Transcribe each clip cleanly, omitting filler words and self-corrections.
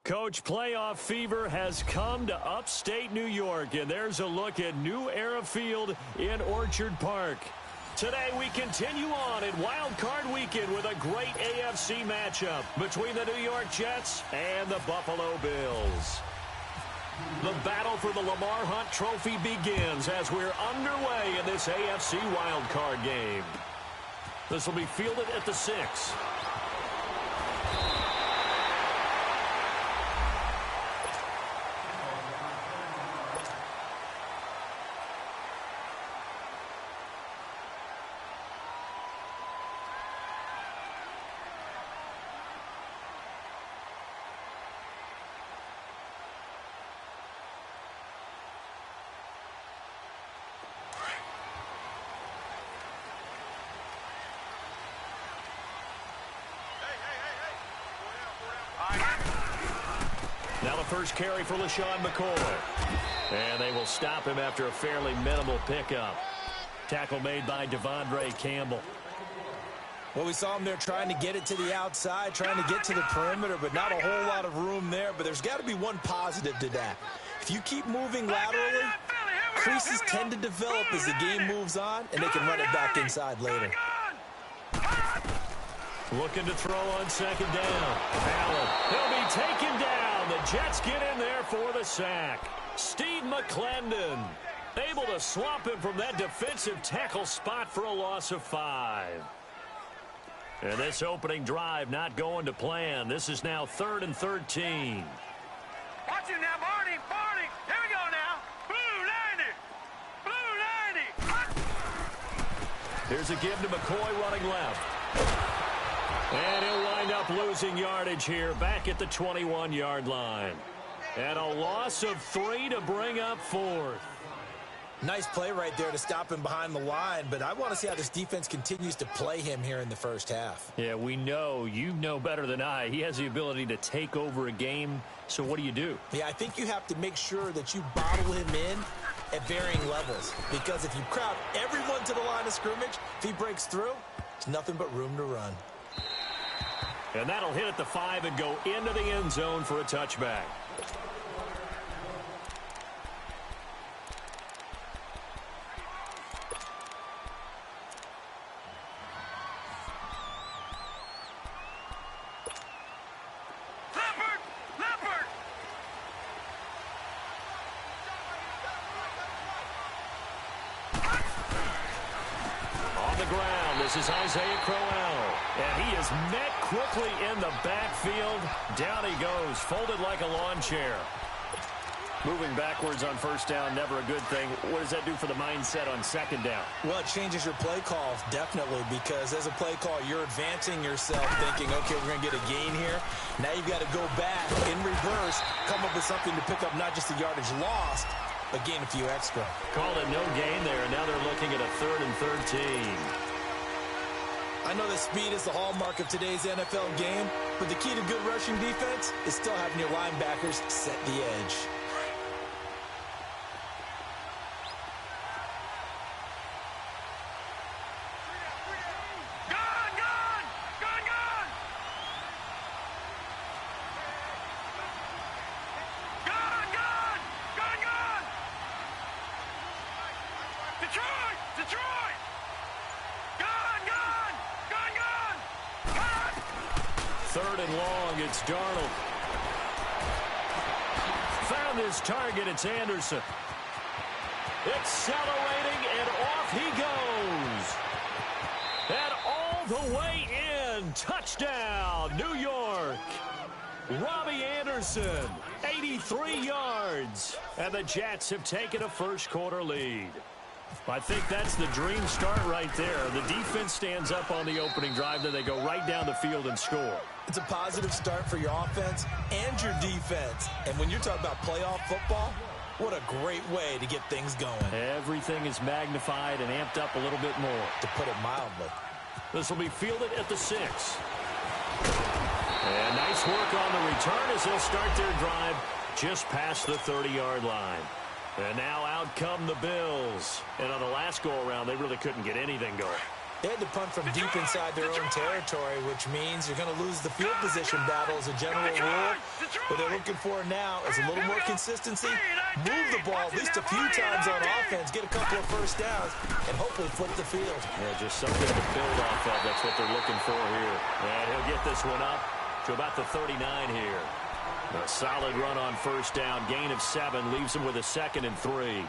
Coach, playoff fever has come to upstate New York, and there's a look at New Era Field in Orchard Park. Today we continue on in Wild Card Weekend with a great AFC matchup between the New York Jets and the Buffalo Bills. The battle for the Lamar Hunt Trophy begins as we're underway in this AFC Wild Card game. This will be fielded at the 6. Now the first carry for LeSean McCoy. And they will stop him after a fairly minimal pickup. Tackle made by Devondre Campbell. Well, we saw him there trying to get it to the outside, trying to get to the perimeter, but not a whole lot of room there. But there's got to be one positive to that. If you keep moving laterally, creases tend to develop as the game moves on, and they can run it back inside later. Looking to throw on second down. Allen, he'll be taken down. The Jets get in there for the sack. Steve McClendon able to swamp him from that defensive tackle spot for a loss of 5. And this opening drive not going to plan. This is now 3rd and 13. Watch it now, Barney. Barney. Here we go now. Blue 90. Blue 90. Here's a give to McCoy running left. And he'll wind up losing yardage here back at the 21-yard line. And a loss of 3 to bring up 4th. Nice play right there to stop him behind the line, but I want to see how this defense continues to play him here in the first half. Yeah, we know. You know better than I. He has the ability to take over a game, so what do? Yeah, I think you have to make sure that you bottle him in at varying levels, because if you crowd everyone to the line of scrimmage, if he breaks through, there's nothing but room to run. And that'll hit at the 5 and go into the end zone for a touchback. Leopard. On the ground, this is Isaiah Crowell. And he is met quickly in the backfield. Down he goes, folded like a lawn chair. Moving backwards on first down, never a good thing. What does that do for the mindset on second down? Well, it changes your play call, definitely, because as a play call, you're advancing yourself thinking, okay, we're going to get a gain here. Now you've got to go back in reverse, come up with something to pick up not just the yardage lost, but gain a few extra. Call it no gain there. Now they're looking at a 3rd and 13. I know that speed is the hallmark of today's NFL game, but the key to good rushing defense is still having your linebackers set the edge. Detroit! Gone! 3rd and long, it's Darnold. Found his target, it's Anderson. Accelerating, and off he goes. And all the way in, touchdown, New York. Robbie Anderson, 83 yards. And the Jets have taken a first-quarter lead. I think that's the dream start right there. The defense stands up on the opening drive, then they go right down the field and score. It's a positive start for your offense and your defense. And when you're talking about playoff football, what a great way to get things going. Everything is magnified and amped up a little bit more. To put it mildly. This will be fielded at the 6. And nice work on the return as they'll start their drive just past the 30-yard line. And now out come the Bills. And on the last go-around, they really couldn't get anything going. They had to punt from deep inside their own territory, which means you're going to lose the field position battle as a general rule. What they're looking for now is a little more consistency, move the ball at least a few times on offense, get a couple of first downs, and hopefully flip the field. Yeah, just something to build off of. That's what they're looking for here. And he'll get this one up to about the 39 here. A solid run on first down. Gain of 7 leaves him with a 2nd and 3.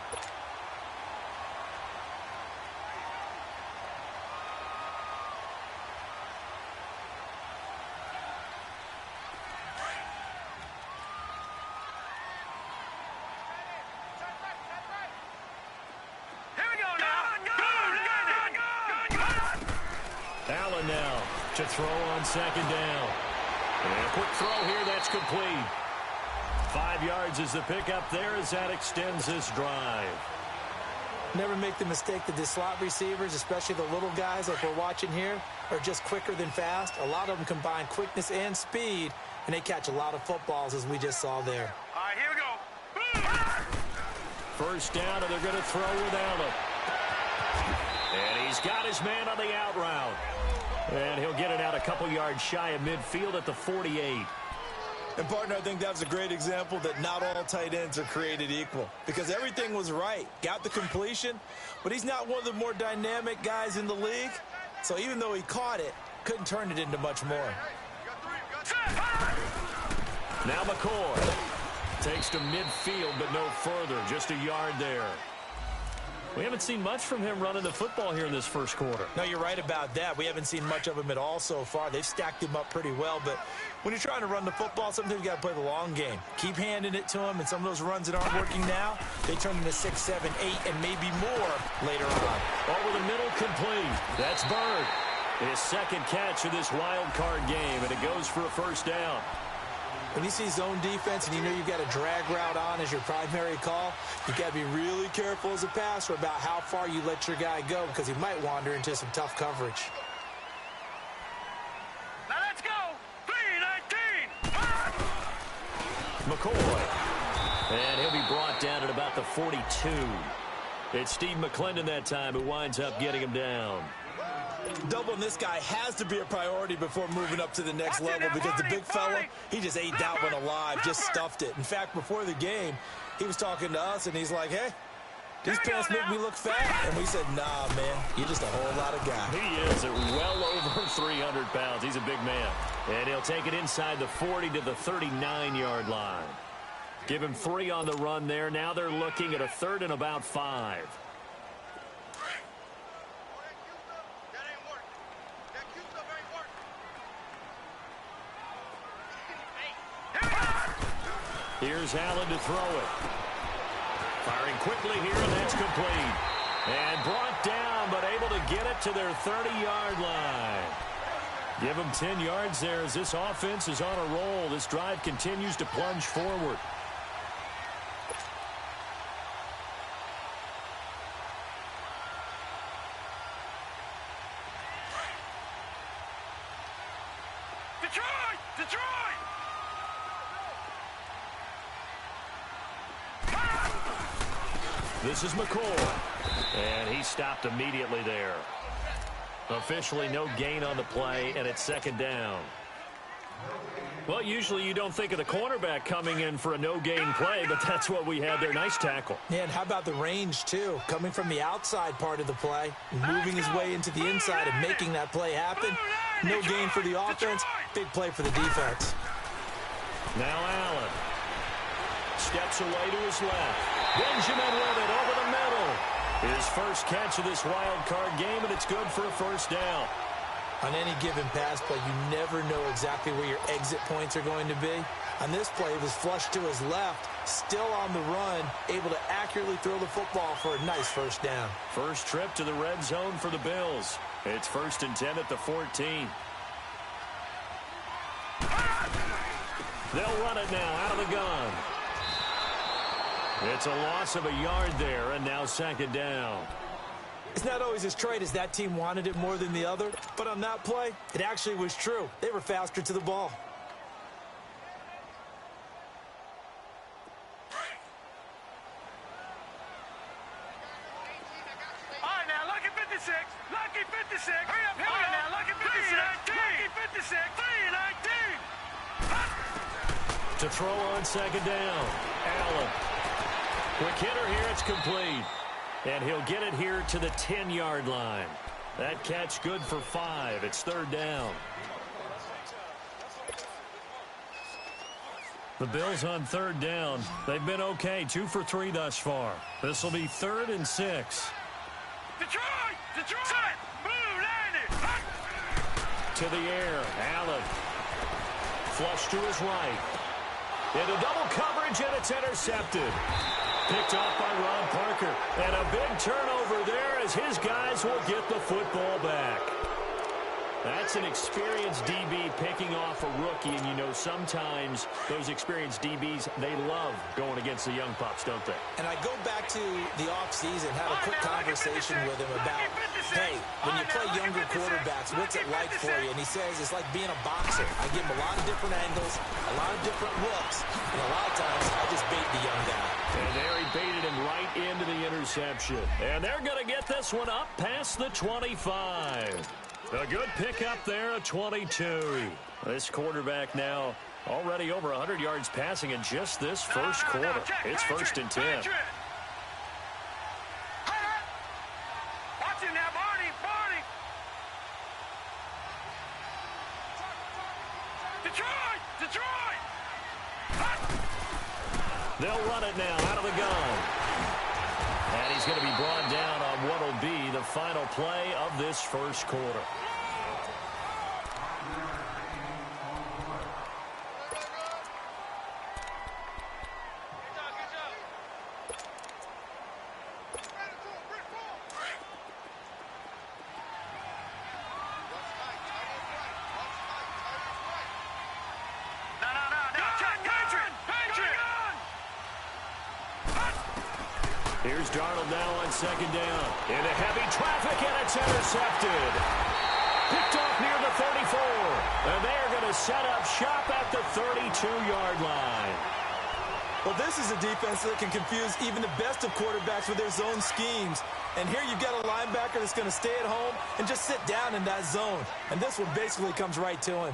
Allen now to throw on 2nd down. And a quick throw here, that's complete. 5 yards is the pickup there as that extends this drive. Never make the mistake that the slot receivers, especially the little guys like we're watching here, are just quicker than fast. A lot of them combine quickness and speed, and they catch a lot of footballs, as we just saw there. All right, here we go. First down, and they're going to throw with Allen. And he's got his man on the out route. And he'll get it out a couple yards shy of midfield at the 48. And, partner, I think that was a great example that not all tight ends are created equal, because everything was right. Got the completion, but he's not one of the more dynamic guys in the league. So even though he caught it, couldn't turn it into much more. Now McCoy takes to midfield, but no further. Just a yard there. We haven't seen much from him running the football here in this first quarter. No, you're right about that. We haven't seen much of him at all so far. They've stacked him up pretty well, but when you're trying to run the football, sometimes you got to play the long game. Keep handing it to him, and some of those runs that aren't working now, they turn into 6, 7, 8, and maybe more later on. Over the middle, complete. That's Bird. His 2nd catch of this wild card game, and it goes for a first down. When you see zone defense and you know you've got a drag route on as your primary call, you've got to be really careful as a passer about how far you let your guy go, because he might wander into some tough coverage. Now let's go. 3-19. McCoy. And he'll be brought down at about the 42. It's Steve McClendon that time who winds up getting him down. Doubling this guy has to be a priority before moving up to the next level, because the big fella, he just ate that one alive, just stuffed it. In fact, before the game, he was talking to us, and he's like, hey, these pants make me look fat. And we said, nah, man, you're just a whole lot of guy. He is at well over 300 pounds. He's a big man. And he'll take it inside the 40 to the 39-yard line. Give him 3 on the run there. Now they're looking at a 3rd and about 5. Here's Allen to throw it. Firing quickly here, and that's complete. And brought down, but able to get it to their 30-yard line. Give them 10 yards there as this offense is on a roll. This drive continues to plunge forward. Detroit! Detroit! This is McCoy. And he stopped immediately there. Officially no gain on the play, and it's 2nd down. Well, usually you don't think of the cornerback coming in for a no-gain play, but that's what we had there. Nice tackle. Yeah, and how about the range, too? Coming from the outside part of the play, moving his way into the inside and making that play happen. No gain for the offense, big play for the defense. Now Allen steps away to his left. Benjamin with it over the middle. His first catch of this wild card game, and it's good for a first down. On any given pass play, you never know exactly where your exit points are going to be. On this play, it was flushed to his left, still on the run, able to accurately throw the football for a nice first down. First trip to the red zone for the Bills. It's 1st and 10 at the 14. They'll run it now out of the gun. It's a loss of a yard there, and now 2nd down. It's not always as straight as that team wanted it more than the other, but on that play, it actually was true. They were faster to the ball. All right, now, lucky 56. Lucky 56. To throw on second down. Allen. Quick hitter here. It's complete. And he'll get it here to the 10-yard line. That catch good for 5. It's third down. The Bills on third down. They've been okay. 2 for 3 thus far. This will be 3rd and 6. Detroit! Detroit! Blue landed! To the air. Allen. Flush to his right. Into double coverage, and it's intercepted. Picked off by Ron Parker. And a big turnover there as his guys will get the football back. That's an experienced DB picking off a rookie, and you know sometimes those experienced DBs, they love going against the young pups, don't they? And I go back to the offseason, had a quick conversation with him about, hey, when you play younger quarterbacks, what's it like for you? And he says it's like being a boxer. I give him a lot of different angles, a lot of different looks, and a lot of times I just bait the young guy. And there he baited him right into the interception. And they're going to get this one up past the 25. A good pickup there at 22. This quarterback now already over 100 yards passing in just this first quarter. It's 1st and 10. Watch it now, Barney! Barney! Detroit! Detroit! They'll run it now out of the gun. And he's going to be brought down on what will be the final play of this first quarter. Here's Darnold now on second down. Into heavy traffic, and it's intercepted. Picked off near the 34. And they're going to set up shop at the 32-yard line. Well, this is a defense that can confuse even the best of quarterbacks with their zone schemes. And here you've got a linebacker that's going to stay at home and just sit down in that zone. And this one basically comes right to him.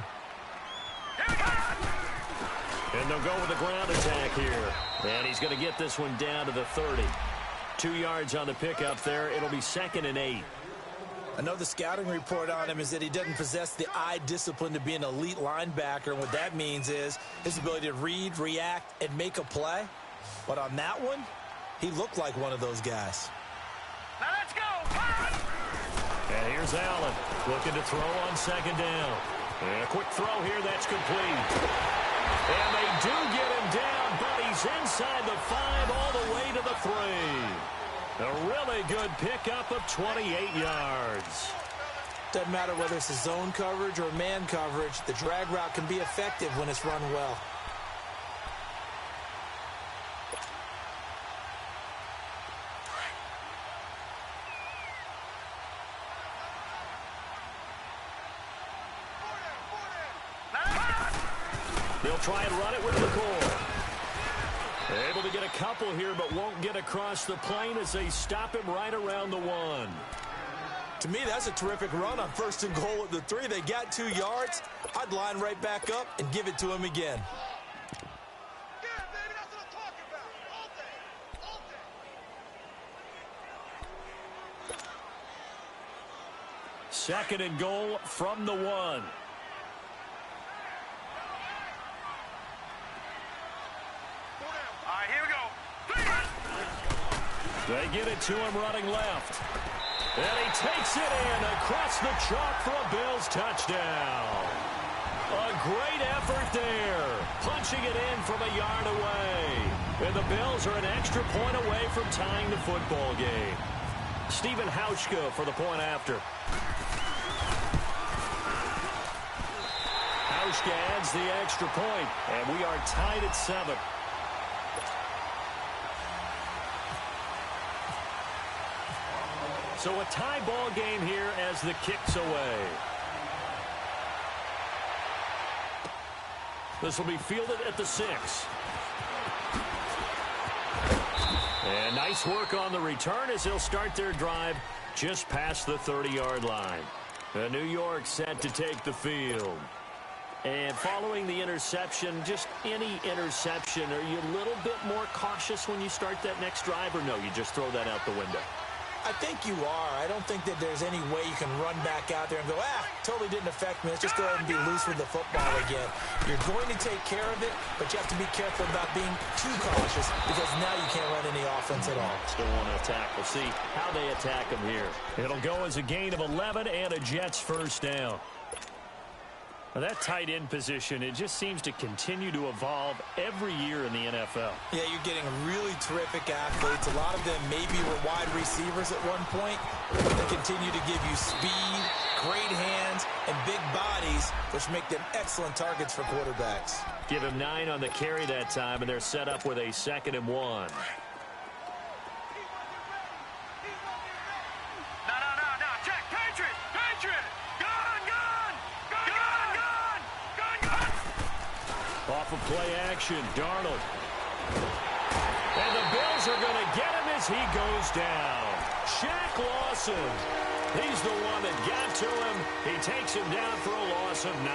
And they'll go with the ground attack here. And he's going to get this one down to the 30. 2 yards on the pickup there. It'll be 2nd and 8. I know the scouting report on him is that he doesn't possess the eye discipline to be an elite linebacker. And what that means is his ability to read, react, and make a play. But on that one, he looked like one of those guys. Now let's go! And here's Allen looking to throw on second down. And a quick throw here that's complete. And they do get him down, but he's inside the 5 all the way to the 3. A really good pickup of 28 yards. Doesn't matter whether it's a zone coverage or man coverage, the drag route can be effective when it's run well. They'll try and run it with McCoy. Able to get a couple here, but won't get across the plane as they stop him right around the 1. To me, that's a terrific run on 1st and goal at the 3. They got 2 yards. I'd line right back up and give it to him again. Yeah, baby, that's what I'm talking about. All day. All day. 2nd and goal from the 1. They get it to him running left. And he takes it in across the chalk for a Bills touchdown. A great effort there. Punching it in from a yard away. And the Bills are an extra point away from tying the football game. Stephen Hauschka for the point after. Hauschka adds the extra point, and we are tied at 7. So a tie ball game here as the kick's away. This will be fielded at the 6. And nice work on the return as they'll start their drive just past the 30-yard line. New York set to take the field. And following the interception, just any interception, are you a little bit more cautious when you start that next drive, or no, you just throw that out the window? I think you are. I don't think that there's any way you can run back out there and go, totally didn't affect me. Let's just go ahead and be loose with the football again. You're going to take care of it, but you have to be careful about being too cautious because now you can't run any offense at all. Still want to attack. We'll see how they attack them here. It'll go as a gain of 11 and a Jets first down. Now that tight end position, it just seems to continue to evolve every year in the NFL. Yeah, you're getting really terrific athletes. A lot of them maybe were wide receivers at one point. They continue to give you speed, great hands, and big bodies, which make them excellent targets for quarterbacks. Give him 9 on the carry that time, and they're set up with a 2nd and 1. Off of play action, Darnold. And the Bills are going to get him as he goes down. Shaq Lawson. He's the one that got to him. He takes him down for a loss of 9.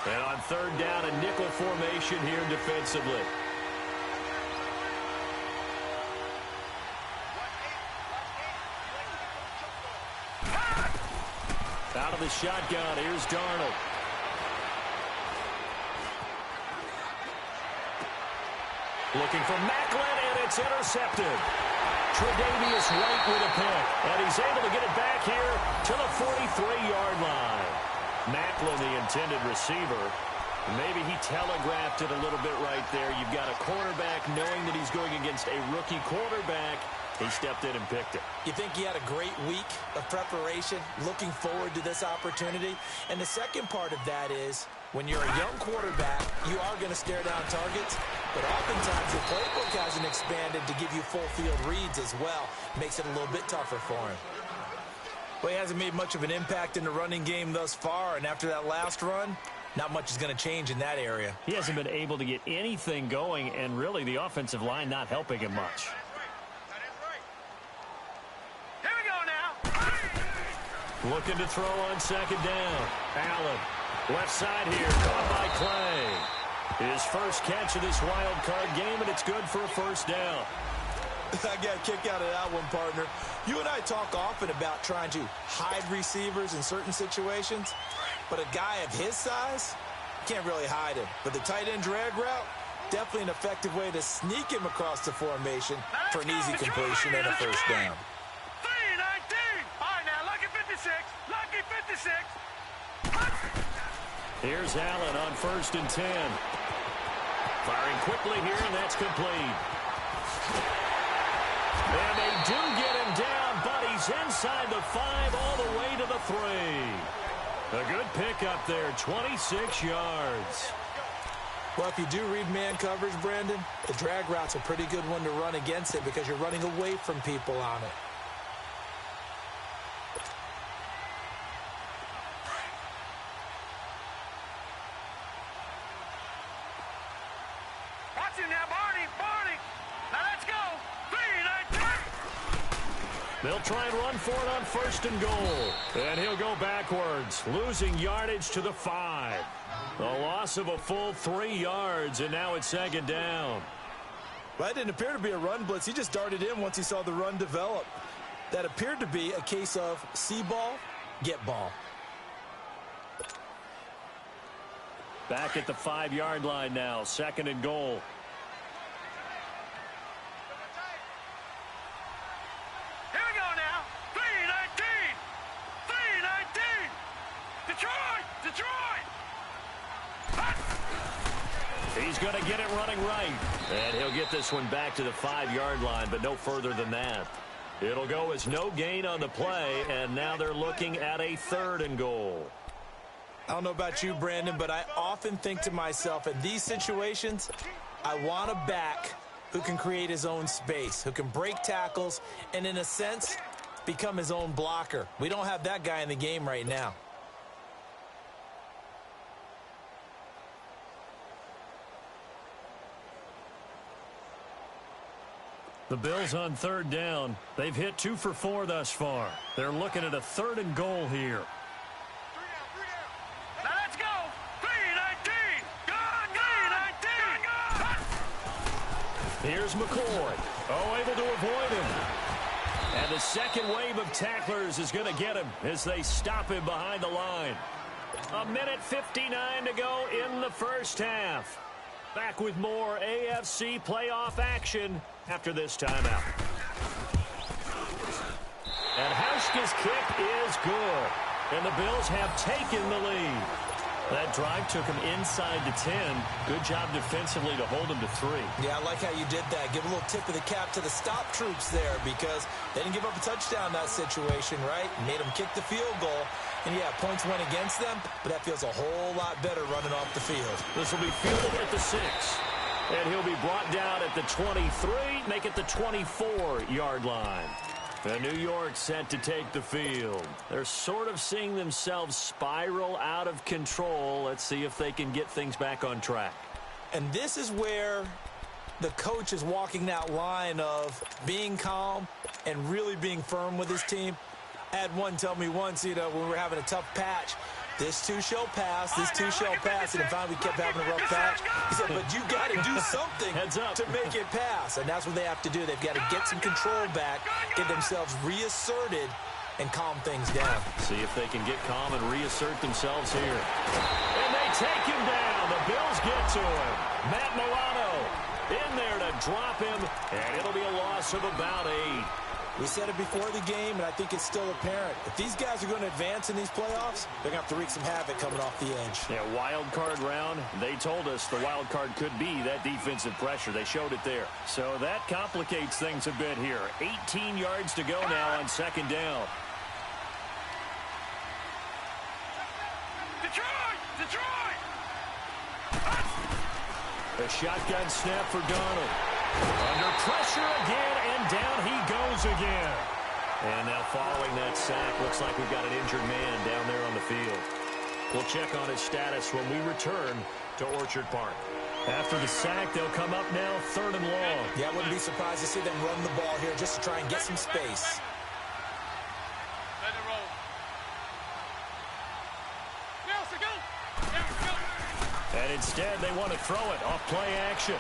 And on 3rd down, a nickel formation here defensively. Out of the shotgun, here's Darnold. Looking for Maclin, and it's intercepted. Tre'Davious White with a pick, and he's able to get it back here to the 43-yard line. Maclin, the intended receiver. Maybe he telegraphed it a little bit right there. You've got a quarterback knowing that he's going against a rookie quarterback. He stepped in and picked it. You think he had a great week of preparation, looking forward to this opportunity? And the second part of that is, when you're a young quarterback, you are going to stare down targets, but oftentimes your playbook hasn't expanded to give you full field reads as well. Makes it a little bit tougher for him. Well, he hasn't made much of an impact in the running game thus far, and after that last run, not much is going to change in that area. He hasn't been able to get anything going, and really the offensive line not helping him much. Looking to throw on 2nd down. Allen, left side here, caught by Clay. His first catch of this wild card game, and it's good for a first down. I got a kick out of that one, partner. You and I talk often about trying to hide receivers in certain situations, but a guy of his size, can't really hide him. But the tight end drag route, definitely an effective way to sneak him across the formation for an easy completion and a first down. Here's Allen on 1st and 10. Firing quickly here, and that's complete. And they do get him down, but he's inside the 5 all the way to the 3. A good pickup there, 26 yards. Well, if you do read man coverage, Brandon, the drag route's a pretty good one to run against it because you're running away from people on it. They'll try and run for it on 1st and goal. And he'll go backwards, losing yardage to the 5. A loss of a full 3 yards, and now it's 2nd down. Well, that didn't appear to be a run blitz. He just darted in once he saw the run develop. That appeared to be a case of see ball, get ball. Back at the 5-yard line now, 2nd and goal. He's going to get it running right. And he'll get this one back to the 5-yard line, but no further than that. It'll go as no gain on the play, and now they're looking at a 3rd and goal. I don't know about you, Brandon, but I often think to myself, in these situations, I want a back who can create his own space, who can break tackles, and in a sense, become his own blocker. We don't have that guy in the game right now. The Bills on 3rd down. They've hit 2 for 4 thus far. They're looking at a 3rd and goal here. Now let's go. Here's McCoy. Oh, able to avoid him. And the second wave of tacklers is going to get him as they stop him behind the line. 1:59 to go in the first half. Back with more AFC playoff action after this timeout. And Hauschka's kick is good. And the Bills have taken the lead. That drive took him inside the 10. Good job defensively to hold him to 3. Yeah, I like how you did that. Give a little tip of the cap to the stop troops there because they didn't give up a touchdown in that situation, right? Made them kick the field goal. And, yeah, points went against them, but that feels a whole lot better running off the field. This will be fielded at the 6. And he'll be brought down at the 23, make it the 24-yard line. The New York set to take the field. They're sort of seeing themselves spiral out of control. Let's see if they can get things back on track. And this is where the coach is walking that line of being calm and really being firm with his team. I had one tell me once, when we were having a tough patch, this too shall pass, this too shall pass, and finally we kept having a rough patch. He said, but you got to do something to make it pass, and that's what they have to do. They've got to get some control back, get themselves reasserted, and calm things down. See if they can get calm and reassert themselves here. And they take him down. The Bills get to him. Matt Milano in there to drop him, and it'll be a loss of about 8. We said it before the game, and I think it's still apparent. If these guys are going to advance in these playoffs, they're going to have to wreak some havoc coming off the edge. Yeah, wild card round. They told us the wild card could be that defensive pressure. They showed it there. So that complicates things a bit here. 18 yards to go now on second down. Detroit! A shotgun snap for Donald. Under pressure again, and down he goes again. And now following that sack, looks like we've got an injured man down there on the field. We'll check on his status when we return to Orchard Park. After the sack, they'll come up now 3rd and long. Yeah, I wouldn't be surprised to see them run the ball here just to try and get some space. Let it roll. Nelson, go! And instead, they want to throw it off play action.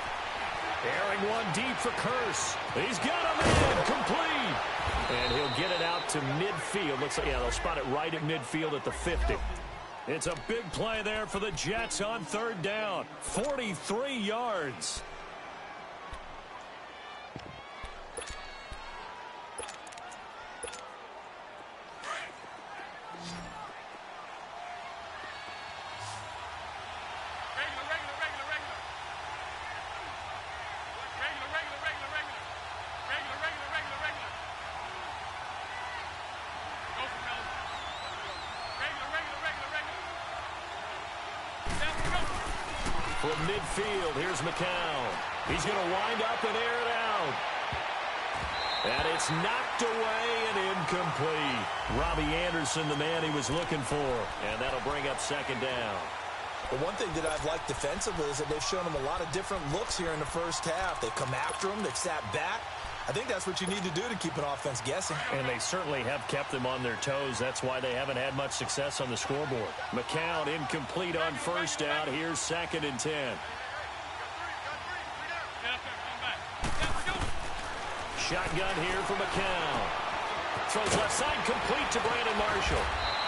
Airing one deep for Curse. He's got him in, complete. And he'll get it out to midfield. Looks like, yeah, they'll spot it right at midfield at the 50. It's a big play there for the Jets on 3rd down. 43 yards. From midfield, here's McCown. He's going to wind up and air it out. And it's knocked away and incomplete. Robbie Anderson, the man he was looking for. And that'll bring up 2nd down. The one thing that I've liked defensively is that they've shown him a lot of different looks here in the first half. They've come after him. They've sat back. I think that's what you need to do to keep an offense guessing. And they certainly have kept them on their toes. That's why they haven't had much success on the scoreboard. McCown incomplete on 1st down. Here's 2nd and 10. Shotgun here for McCown. Throws left side, complete to Brandon Marshall.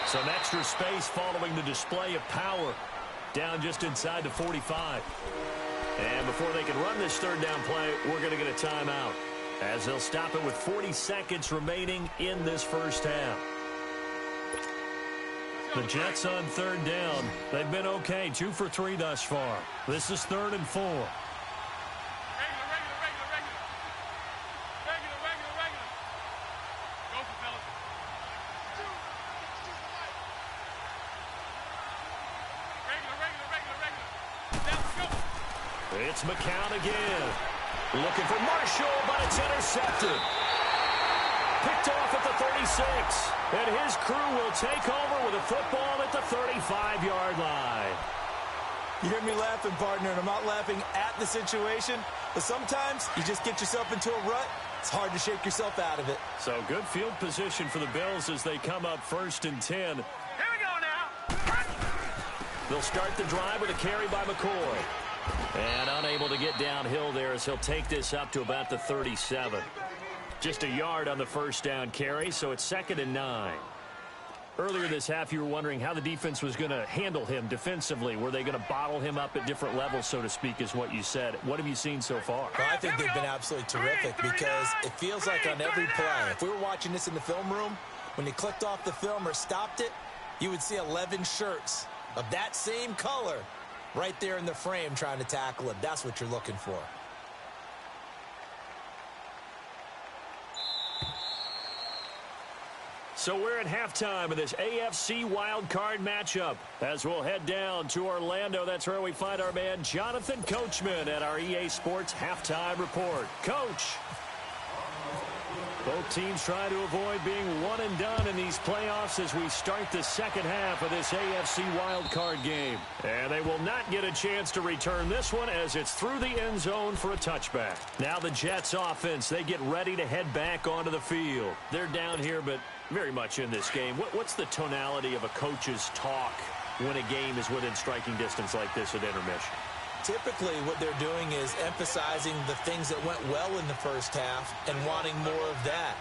Some extra space following the display of power. Down just inside the 45. And before they can run this 3rd down play, we're going to get a timeout, as they'll stop it with 40 seconds remaining in this first half. The Jets on 3rd down. They've been okay, 2 for 3 thus far. This is 3rd and 4. It's McCown again. Looking for Marshall, but it's intercepted. Picked off at the 36. And his crew will take over with a football at the 35-yard line. You hear me laughing, partner, and I'm not laughing at the situation, but sometimes you just get yourself into a rut. It's hard to shake yourself out of it. So good field position for the Bills as they come up 1st and 10. Here we go now. They'll start the drive with a carry by McCoy. And unable to get downhill there as he'll take this up to about the 37. Just a yard on the first down carry, so it's 2nd and 9. Earlier this half, you were wondering how the defense was going to handle him defensively. Were they going to bottle him up at different levels, so to speak, is what you said. What have you seen so far? Well, I think they've been absolutely terrific because it feels like on every play, if we were watching this in the film room, when you clicked off the film or stopped it, you would see 11 shirts of that same color right there in the frame trying to tackle it. That's what you're looking for. So we're at halftime of this AFC wildcard matchup. As we'll head down to Orlando, that's where we find our man Jonathan Coachman at our EA Sports Halftime Report. Coach. Both teams try to avoid being one and done in these playoffs as we start the second half of this AFC wildcard game. And they will not get a chance to return this one as it's through the end zone for a touchback. Now the Jets offense, they get ready to head back onto the field. They're down here, but very much in this game. What's the tonality of a coach's talk when a game is within striking distance like this at intermission? Typically, what they're doing is emphasizing the things that went well in the first half and wanting more of that.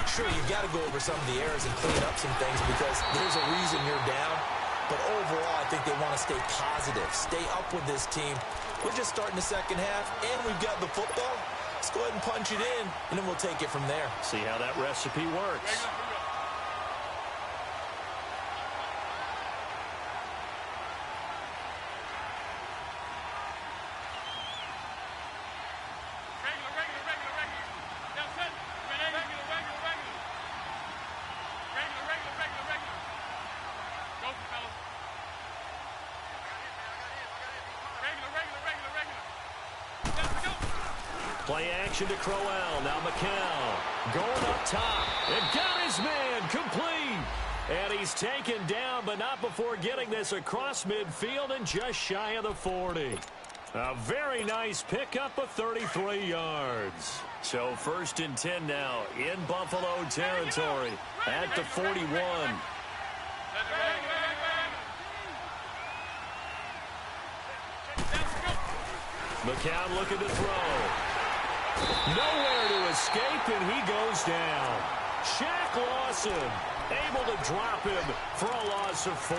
Sure, you've got to go over some of the errors and clean up some things because there's a reason you're down. But overall, I think they want to stay positive, stay up with this team. We're just starting the second half, and we've got the football. Let's go ahead and punch it in, and then we'll take it from there. See how that recipe works. Play action to Crowell. Now McCown going up top. And got his man complete. And he's taken down, but not before getting this across midfield and just shy of the 40. A very nice pickup of 33 yards. So 1st and 10 now in Buffalo territory at the 41. McCown looking to throw. Nowhere to escape, and he goes down. Shaq Lawson able to drop him for a loss of 4.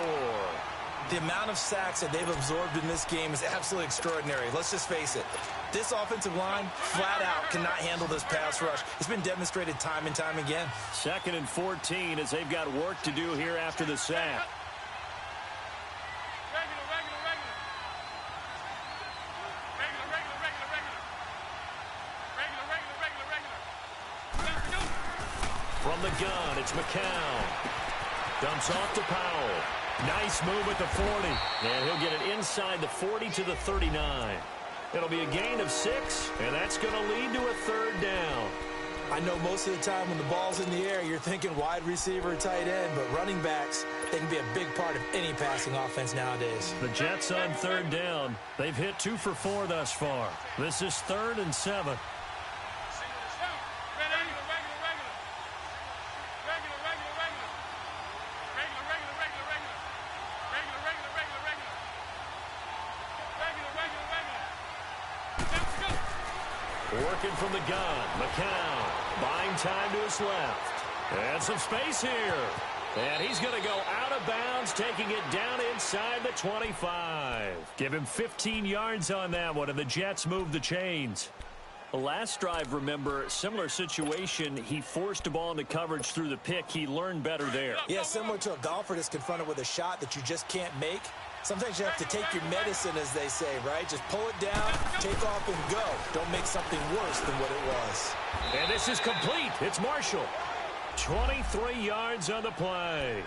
The amount of sacks that they've absorbed in this game is absolutely extraordinary. Let's just face it. This offensive line, flat out, cannot handle this pass rush. It's been demonstrated time and time again. 2nd and 14 as they've got work to do here after the sack. From the gun, it's McCown. Dumps off to Powell. Nice move at the 40. And he'll get it inside the 40 to the 39. It'll be a gain of 6, and that's going to lead to a 3rd down. I know most of the time when the ball's in the air, you're thinking wide receiver, tight end, but running backs, they can be a big part of any passing offense nowadays. The Jets on 3rd down. They've hit 2 for 4 thus far. This is 3rd and 7. Working from the gun, McCown buying time to his left. And some space here. And he's going to go out of bounds, taking it down inside the 25. Give him 15 yards on that one, and the Jets move the chains. The last drive, remember, similar situation. He forced a ball into coverage through the pick. He learned better there. Yeah, similar to a golfer that's confronted with a shot that you just can't make. Sometimes you have to take your medicine, as they say, right? Just pull it down, take off, and go. Don't make something worse than what it was. And this is complete. It's Marshall. 23 yards on the play.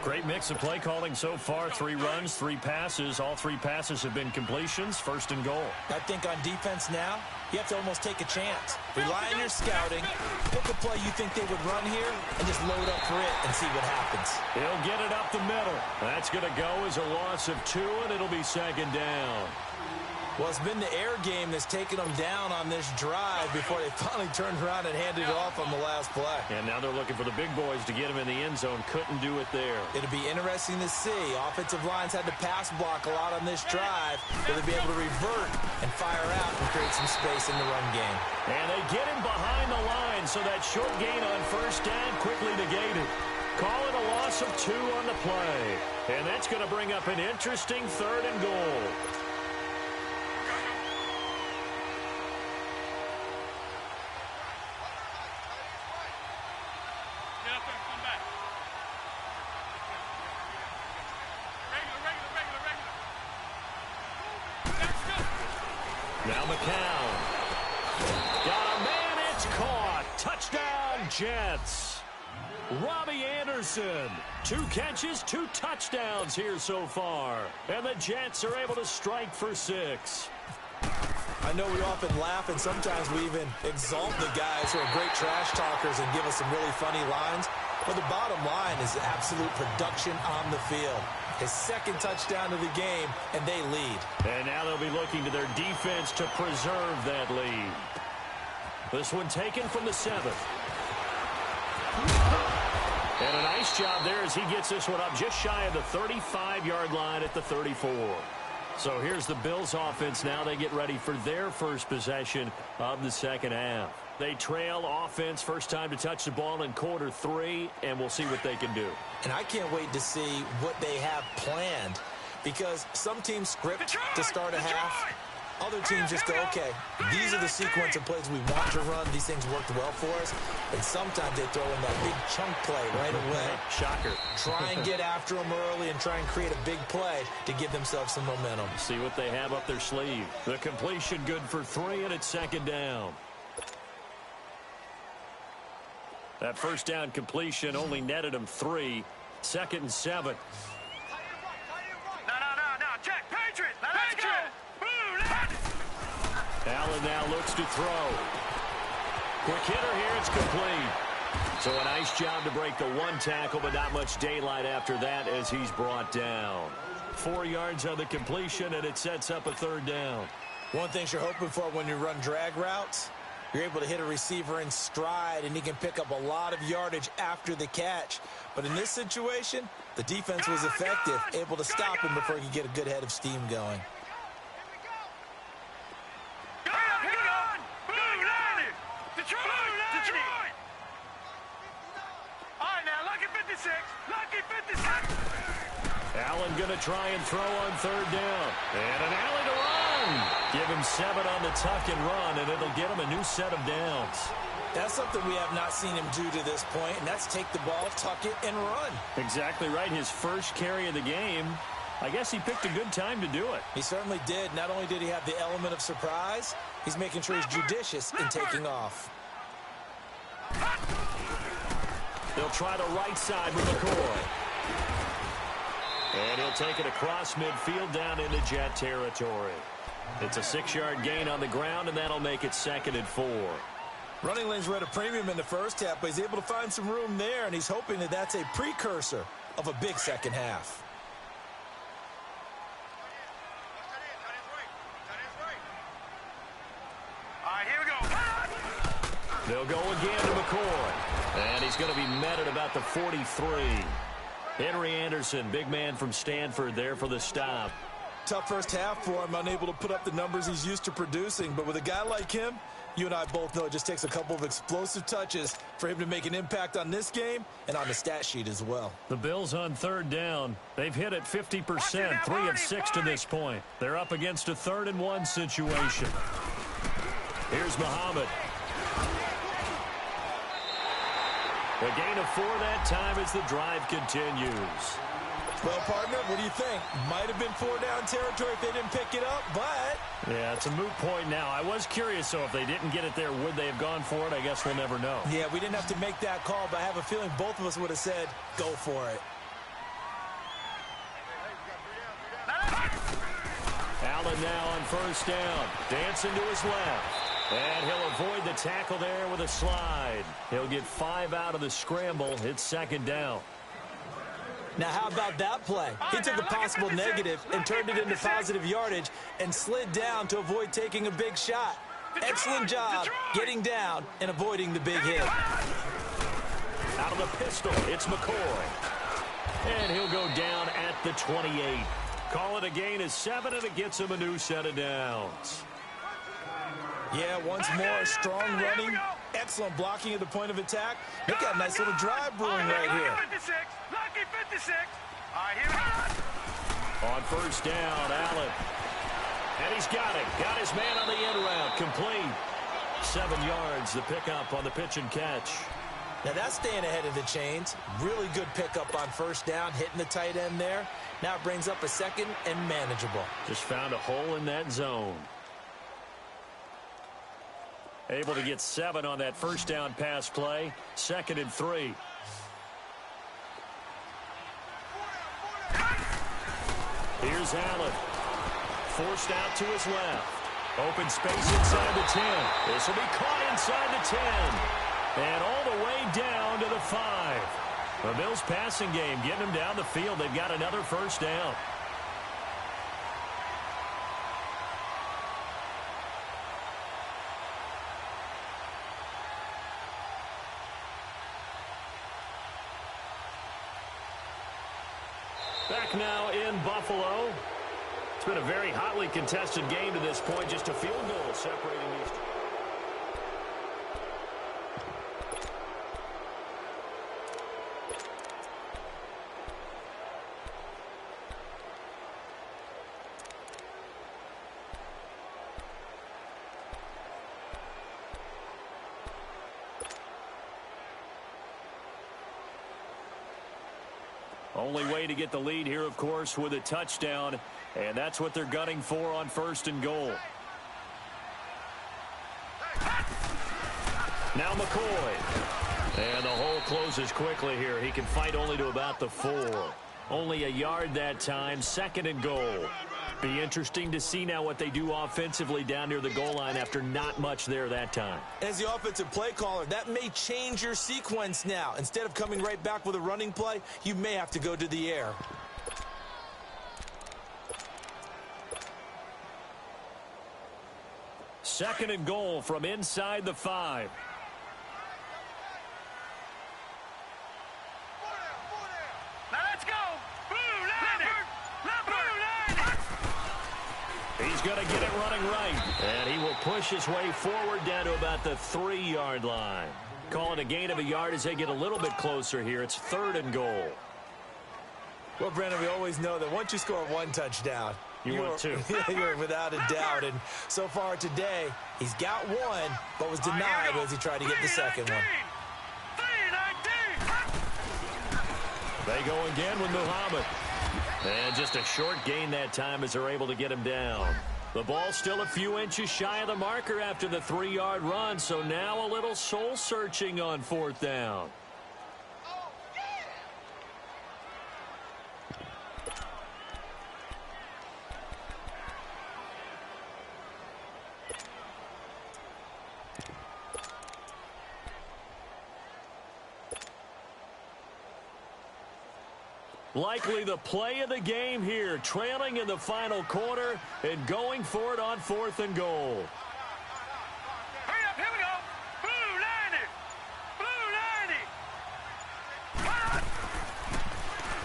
Great mix of play calling so far. 3 runs, 3 passes. All 3 passes have been completions. 1st and goal. I think on defense now, you have to almost take a chance. Rely on your scouting. Pick a play you think they would run here and just load up for it and see what happens. He'll get it up the middle. That's going to go as a loss of 2, and it'll be 2nd down. Well, it's been the air game that's taken them down on this drive before they finally turned around and handed it off on the last play. And now they're looking for the big boys to get him in the end zone. Couldn't do it there. It'll be interesting to see. Offensive lines had to pass block a lot on this drive. Will they be able to revert and fire out and create some space in the run game? And they get him behind the line, so that short gain on first down quickly negated. Call it a loss of 2 on the play. And that's going to bring up an interesting 3rd and goal. Now McCown. Got a man, it's caught. Touchdown, Jets. Robbie Anderson. 2 catches, 2 touchdowns here so far. And the Jets are able to strike for 6. I know we often laugh and sometimes we even exalt the guys who are great trash talkers and give us some really funny lines. But the bottom line is absolute production on the field. His 2nd touchdown of the game, and they lead. And now they'll be looking to their defense to preserve that lead. This one taken from the 7th. And a nice job there as he gets this one up just shy of the 35-yard line at the 34. So here's the Bills offense now. They get ready for their first possession of the second half. They trail offense, first time to touch the ball in quarter 3, and we'll see what they can do. And I can't wait to see what they have planned, because some teams script to start a half. Other teams just go, okay, these are the sequence of plays we want to run. These things worked well for us. And sometimes they throw in that big chunk play right away. Shocker. Try and get after them early and try and create a big play to give themselves some momentum. See what they have up their sleeve. The completion good for 3, and it's 2nd down. That first down completion only netted him 3. 2nd and 7. No, Jack, Patriot! Patriot! Allen now looks to throw. Quick hitter here, it's complete. So a nice job to break the 1 tackle, but not much daylight after that as he's brought down. 4 yards on the completion, and it sets up a 3rd down. One thing you're hoping for when you run drag routes, you're able to hit a receiver in stride, and he can pick up a lot of yardage after the catch. But in this situation, the defense was effective, able to stop him before he could get a good head of steam going. Detroit! All right, now, lucky 56. Lucky 56. Allen going to try and throw on 3rd down. And an alley to run. Give him 7 on the tuck and run, and it'll get him a new set of downs. That's something we have not seen him do to this point, and that's take the ball, tuck it, and run. Exactly right. His first carry of the game. I guess he picked a good time to do it. He certainly did. Not only did he have the element of surprise, he's making sure he's judicious in taking off. They'll try the right side with McCoy. And he'll take it across midfield down into Jet territory. It's a 6-yard gain on the ground, and that'll make it 2nd and 4. Running lanes were at a premium in the first half, but he's able to find some room there, and he's hoping that that's a precursor of a big second half. All right, here we go. They'll go again to McCoy. And he's going to be met at about the 43. Henry Anderson, big man from Stanford, there for the stop. Tough first half for him, unable to put up the numbers he's used to producing. But with a guy like him, you and I both know it just takes a couple of explosive touches for him to make an impact on this game and on the stat sheet as well. The Bills on 3rd down. They've hit it 50%, 3 of 6 to this point. They're up against a 3rd and 1 situation. Here's Muhammad. A gain of 4 that time as the drive continues. Well, partner, what do you think? Might have been 4-down territory if they didn't pick it up, but... Yeah, it's a moot point now. I was curious, so if they didn't get it there, would they have gone for it? I guess we'll never know. Yeah, we didn't have to make that call, but I have a feeling both of us would have said, go for it. Allen now on 1st down. Dancing to his left. And he'll avoid the tackle there with a slide. He'll get 5 out of the scramble. It's 2nd down. Now, how about that play? He took a possible negative and turned it into positive yardage and slid down to avoid taking a big shot. Excellent job getting down and avoiding the big hit. Out of the pistol, it's McCoy. And he'll go down at the 28. Call it a gain of 7, and it gets him a new set of downs. Yeah, once more, strong running, excellent blocking at the point of attack. They've got a nice little drive brewing right here. Lucky 56. All right, here we go. On first down, Allen. And he's got it. Got his man on the end route. Complete. 7 yards, the pickup on the pitch and catch. Now that's staying ahead of the chains. Really good pickup on first down, hitting the tight end there. Now it brings up a second and manageable. Just found a hole in that zone. Able to get 7 on that first down pass play. 2nd and 3. Here's Allen. Forced out to his left. Open space inside the 10. This will be caught inside the 10. And all the way down to the 5. The Bills passing game getting them down the field. They've got another first down. Back now in Buffalo. It's been a very hotly contested game to this point. Just a field goal separating these two. Only way to get the lead here, of course, with a touchdown, and that's what they're gunning for on 1st and goal. Now McCoy. And the hole closes quickly here. He can fight only to about the 4. Only a yard that time, 2nd and goal. Be interesting to see now what they do offensively down near the goal line after not much there that time. As the offensive play caller, that may change your sequence now. Instead of coming right back with a running play, you may have to go to the air. Second and goal from inside the 5. Now let's go. Blue line. Blue line. He's going to get it running right. And he will push his way forward down to about the 3-yard line. Call it a gain of a yard as they get a little bit closer here. It's 3rd and goal. Well, Brandon, we always know that once you score 1 touchdown, You want 2. You're without a doubt. And so far today, he's got 1, but was denied as he tried to get the second one. They go again with Muhammad. And just a short gain that time as they're able to get him down. The ball still a few inches shy of the marker after the 3-yard run, so now a little soul-searching on 4th down. Likely the play of the game here, trailing in the final quarter and going for it on 4th and goal. Hurry up, here we go. Blue line.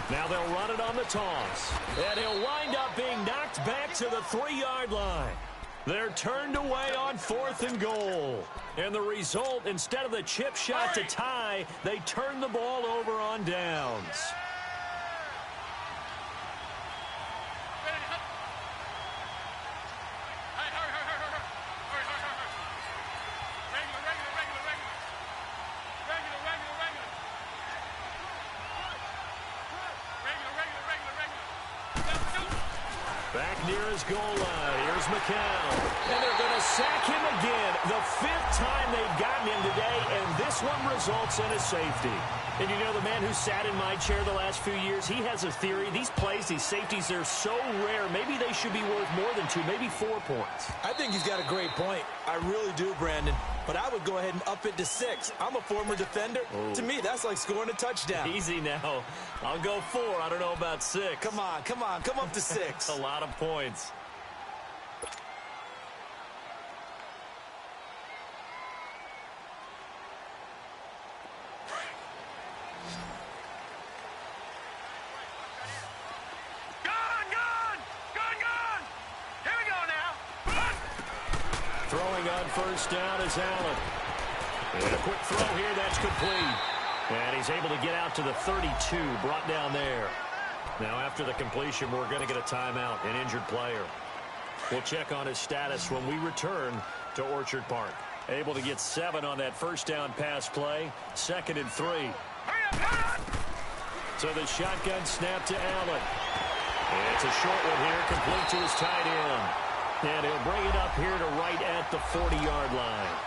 Now they'll run it on the toss. And he'll wind up being knocked back to the 3-yard line. They're turned away on 4th and goal. And the result, instead of the chip shot to tie, they turn the ball over on downs. Back near his goal line. Here's McCown. And they're going to sack him again. The 5th time they've gotten him today, and this one results in a safety. And you know, the man who sat in my chair the last few years, he has a theory. These plays, these safeties, they're so rare. Maybe they should be worth more than 2, maybe 4 points. I think he's got a great point. I really do, Brandon. but I would go ahead and up it to 6. I'm a former defender. Oh. To me, that's like scoring a touchdown. Easy now. I'll go 4. I don't know about 6. Come on. Come up to 6. A lot of points. Throwing on first down is Allen. And a quick throw here, that's complete. And he's able to get out to the 32, brought down there. Now after the completion, we're going to get a timeout, an injured player. We'll check on his status when we return to Orchard Park. Able to get 7 on that first down pass play, 2nd and 3. So the shotgun snap to Allen. It's a short one here, complete to his tight end. And he'll bring it up here to right at the 40-yard line.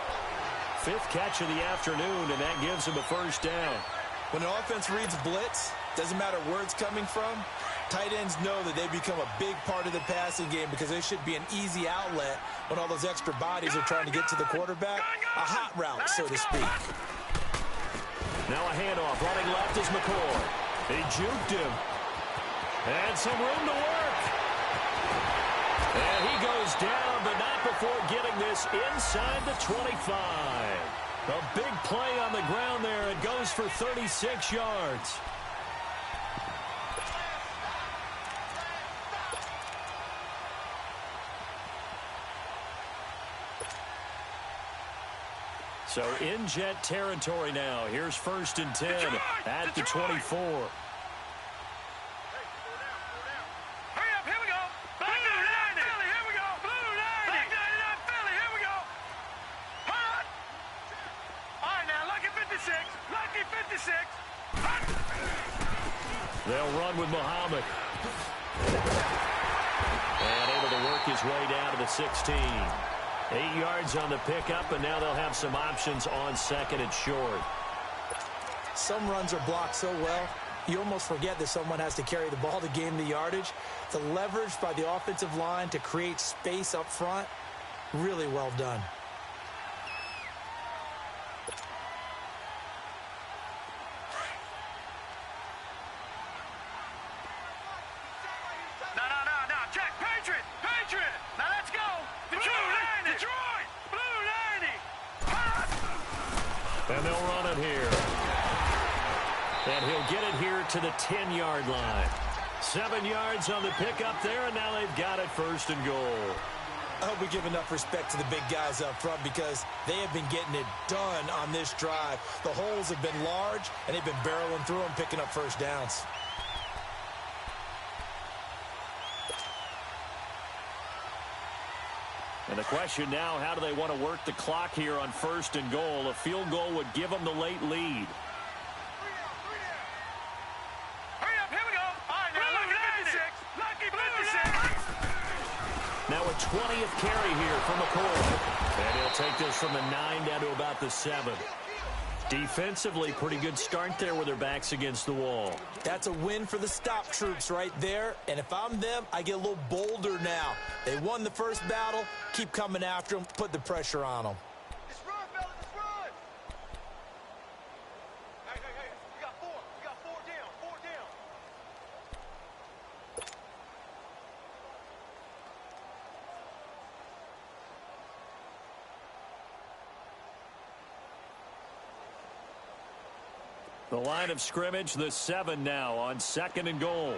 5th catch of the afternoon, and that gives him a first down. When an offense reads blitz, doesn't matter where it's coming from, tight ends know that they become a big part of the passing game because they should be an easy outlet when all those extra bodies are trying to get to the quarterback. A hot route, so to speak. Now a handoff. Running left is McCoy. He juked him. And some room to work. And he goes down, but not before getting this inside the 25. A big play on the ground there. It goes for 36 yards. So in Jet territory now. Here's 1st and 10 at the 24. They'll run with Muhammad. And able to work his way down to the 16. 8 yards on the pickup, and now they'll have some options on 2nd and short. Some runs are blocked so well, you almost forget that someone has to carry the ball to gain the yardage. The leverage by the offensive line to create space up front, really well done. And they'll run it here. And he'll get it here to the 10-yard line. 7 yards on the pickup there, and now they've got it 1st and goal. I hope we give enough respect to the big guys up front because they have been getting it done on this drive. The holes have been large, and they've been barreling through them, picking up first downs. And the question now, how do they want to work the clock here on 1st and goal? A field goal would give them the late lead. Hurry up, here we go. All right, now look at 56. Lucky 56. Now a 20th carry here for McCoy. And he'll take this from the 9 down to about the 7. Defensively, pretty good start there with their backs against the wall. That's a win for the stop troops right there. And if I'm them, I get a little bolder now. They won the first battle. Keep coming after them. Put the pressure on them. Just run, fellas, just run. Hey, we got 4. We got 4 down, 4 down. The line of scrimmage, the 7 now on 2nd and goal.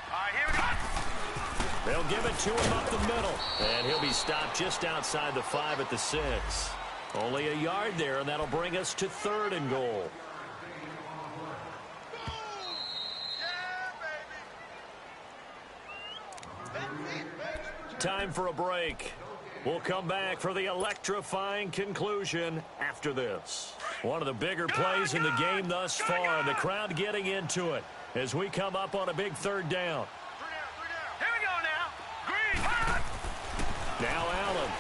All right, here we go. They'll give it to him up the middle. And he'll be stopped just outside the 5 at the 6. Only a yard there, and that'll bring us to 3rd and goal. Time for a break. We'll come back for the electrifying conclusion after this. One of the bigger plays in the game thus far, and the crowd getting into it as we come up on a big 3rd down. 3 down. Here we go now. Green. Now Allen.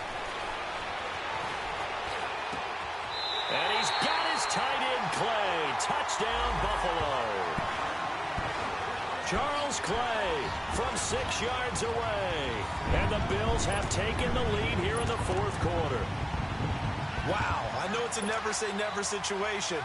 And he's got his tight end Clay. Touchdown, Buffalo. Charles Clay from 6 yards away. And the Bills have taken the lead here in the fourth quarter. Wow, I know it's a never-say-never situation,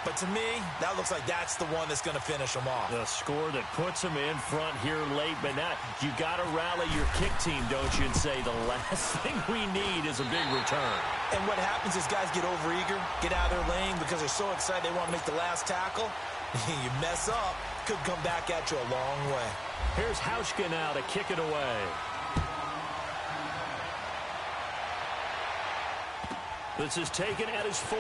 but to me, that looks like that's the one that's going to finish them off. The score that puts them in front here late, but now you got to rally your kick team, don't you, and say the last thing we need is a big return. And what happens is guys get overeager, get out of their lane because they're so excited they want to make the last tackle. You mess up, could come back at you a long way. Here's Hauschka now to kick it away. This is taken at his 4.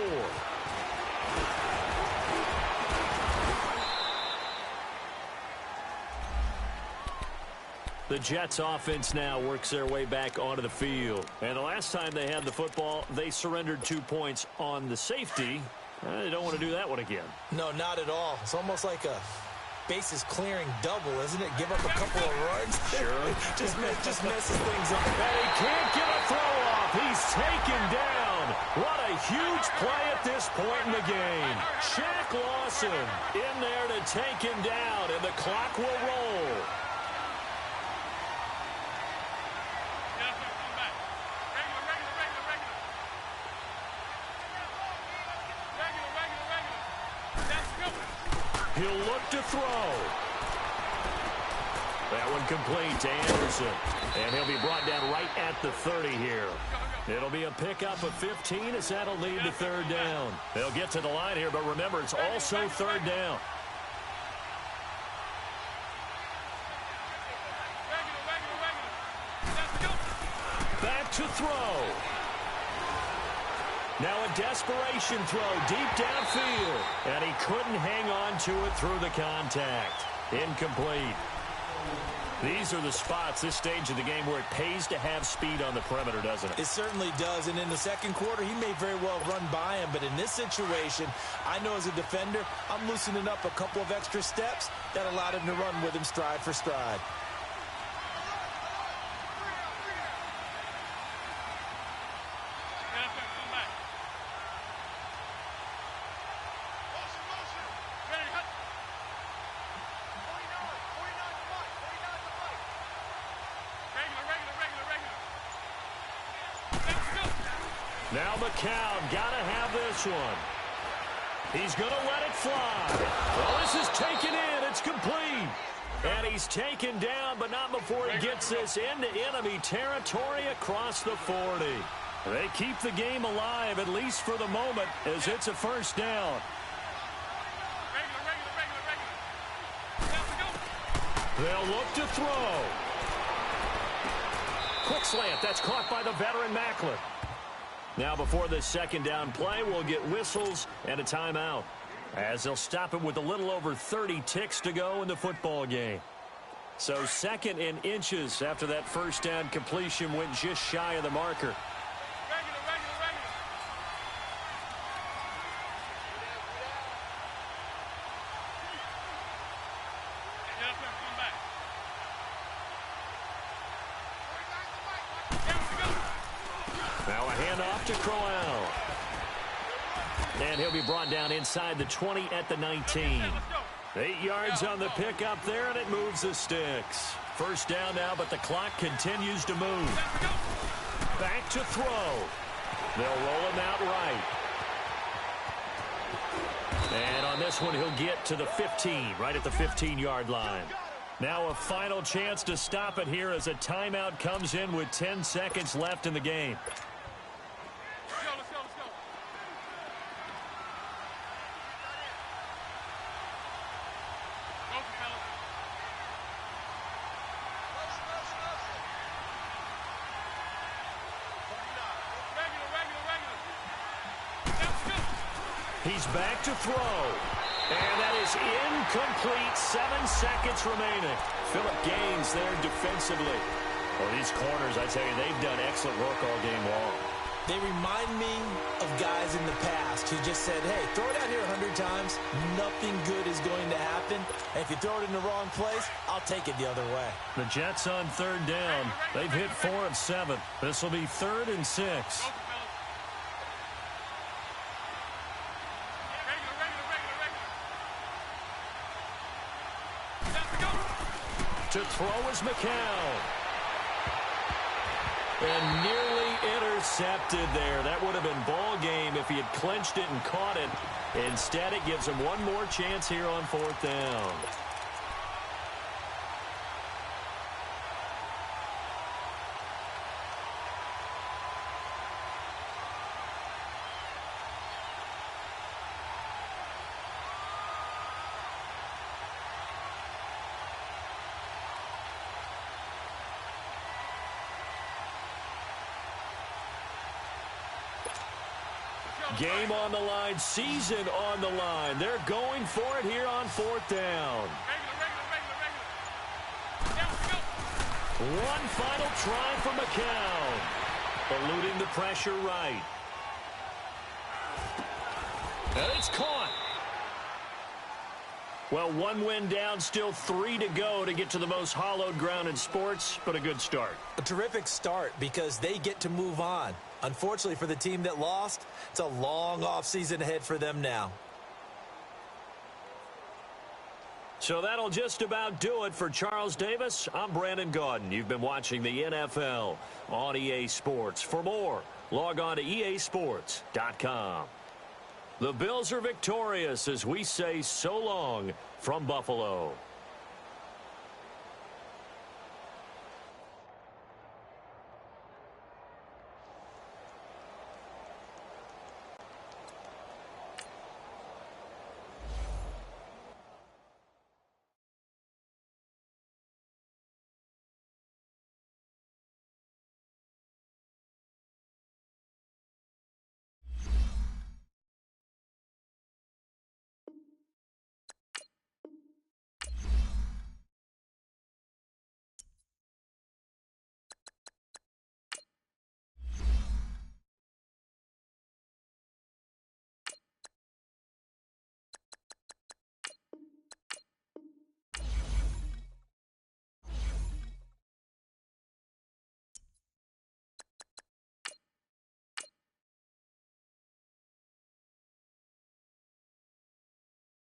The Jets offense now works their way back onto the field. And the last time they had the football, they surrendered 2 points on the safety. They don't want to do that one again. No, not at all. It's almost like a bases clearing double, isn't it? Give up a couple of runs. Sure. just messes things up. And he can't get a throw off. He's taken down. What a huge play at this point in the game. Shaq Lawson in there to take him down, and the clock will roll. He'll look to throw. That one complete to Anderson. And he'll be brought down right at the 30 here. It'll be a pickup of 15 as that'll lead to third down. They'll get to the line here, but remember, it's also third down. Back to throw. Now a desperation throw deep downfield. And he couldn't hang on to it through the contact. Incomplete. These are the spots, this stage of the game, where it pays to have speed on the perimeter, doesn't it? It certainly does. And in the second quarter, he may very well run by him. But in this situation, I know as a defender, I'm loosening up a couple of extra steps that allowed him to run with him stride for stride. Now McCown got to have this one. He's going to let it fly. Well, this is taken in. It's complete. And he's taken down, but not before he gets this into enemy territory across the 40. They keep the game alive, at least for the moment, as it's a first down. They'll look to throw. Quick slant. That's caught by the veteran Macklin. Now before this second down play, we'll get whistles and a timeout, as they'll stop it with a little over 30 ticks to go in the football game. So second and inches after that first down completion went just shy of the marker. Now a handoff to Crowell. And he'll be brought down inside the 20 at the 19. 8 yards on the pickup there, and it moves the sticks. First down now, but the clock continues to move. Back to throw. They'll roll him out right. And on this one, he'll get to the 15, right at the 15-yard line. Now a final chance to stop it here as a timeout comes in with 10 seconds left in the game. He's back to throw. And that is incomplete. 7 seconds remaining. Phillip Gaines there defensively. Well, these corners, I tell you, they've done excellent work all game long. They remind me of guys in the past who just said, hey, throw it out here 100 times. Nothing good is going to happen. And if you throw it in the wrong place, I'll take it the other way. The Jets on third down. They've hit 4 of 7. This will be 3rd and 6. To throw is McCown. And nearly intercepted there. That would have been ball game if he had clenched it and caught it. Instead, it gives him one more chance here on 4th down. Game on the line, season on the line. They're going for it here on 4th down. One final try for McCown. Eluding the pressure right. And it's caught. Well, one win down, still 3 to go to get to the most hallowed ground in sports, but a good start. A terrific start because they get to move on. Unfortunately for the team that lost, it's a long offseason ahead for them now. So that'll just about do it for Charles Davis. I'm Brandon Gaudin. You've been watching the NFL on EA Sports. For more, log on to easports.com. The Bills are victorious as we say so long from Buffalo.